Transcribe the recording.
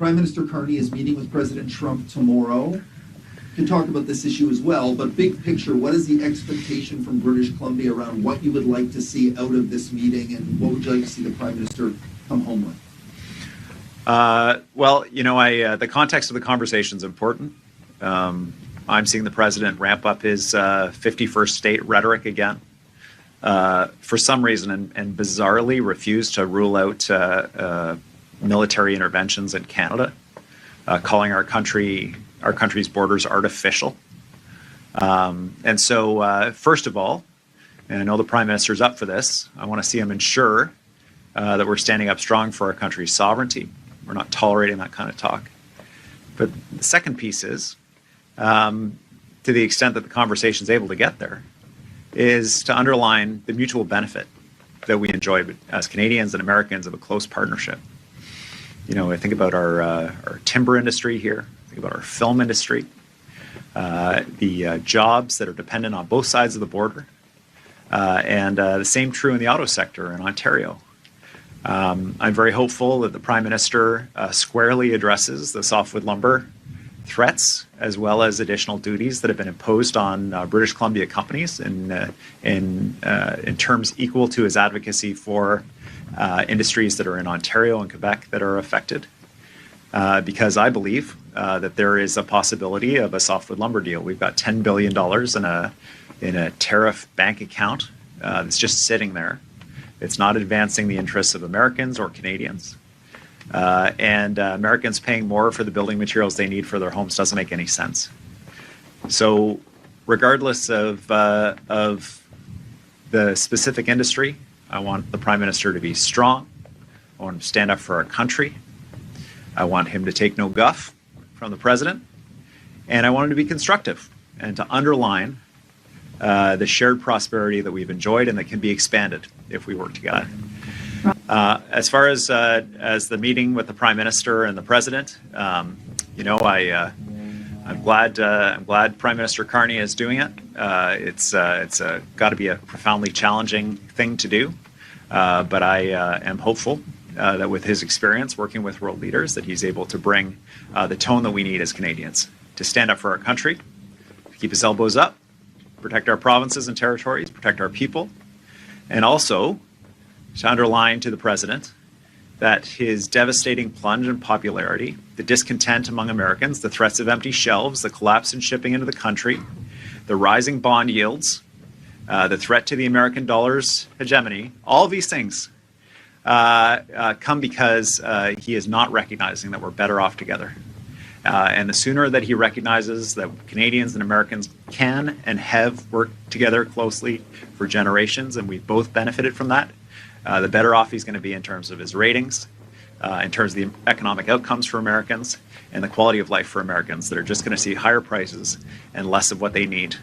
Prime Minister Carney is meeting with President Trump tomorrow. We can talk about this issue as well, but big picture, what is the expectation from British Columbia around what you would like to see out of this meeting, and what would you like to see the Prime Minister come home with? The context of the conversation is important. I'm seeing the president ramp up his 51st state rhetoric again. For some reason, and bizarrely refused to rule out military interventions in Canada, calling our country's borders artificial. First of all, and I know the Prime Minister's up for this, I want to see him ensure that we're standing up strong for our country's sovereignty. We're not tolerating that kind of talk. But the second piece is, to the extent that the conversation is able to get there, is to underline the mutual benefit that we enjoy as Canadians and Americans of a close partnership. I think about our timber industry here, I think about our film industry, the jobs that are dependent on both sides of the border, and the same true in the auto sector in Ontario. I'm very hopeful that the Prime Minister squarely addresses the softwood lumber threats, as well as additional duties that have been imposed on British Columbia companies in terms equal to his advocacy for industries that are in Ontario and Quebec that are affected. Because I believe that there is a possibility of a softwood lumber deal. We've got $10 billion in a tariff bank account that's just sitting there. It's not advancing the interests of Americans or Canadians. And Americans paying more for the building materials they need for their homes doesn't make any sense. So regardless of the specific industry, I want the Prime Minister to be strong. I want him to stand up for our country. I want him to take no guff from the President. And I want him to be constructive and to underline the shared prosperity that we've enjoyed and that can be expanded if we work together. As far as the meeting with the Prime Minister and the President, I'm glad Prime Minister Carney is doing it. It's got to be a profoundly challenging thing to do, but I am hopeful that with his experience working with world leaders, that he's able to bring the tone that we need as Canadians to stand up for our country, to keep his elbows up, protect our provinces and territories, protect our people, and also to underline to the President that his devastating plunge in popularity, the discontent among Americans, the threats of empty shelves, the collapse in shipping into the country, the rising bond yields, the threat to the American dollar's hegemony, all of these things come because he is not recognizing that we're better off together. And the sooner that he recognizes that Canadians and Americans can and have worked together closely for generations, and we've both benefited from that, the better off he's going to be in terms of his ratings, in terms of the economic outcomes for Americans, and the quality of life for Americans that are just going to see higher prices and less of what they need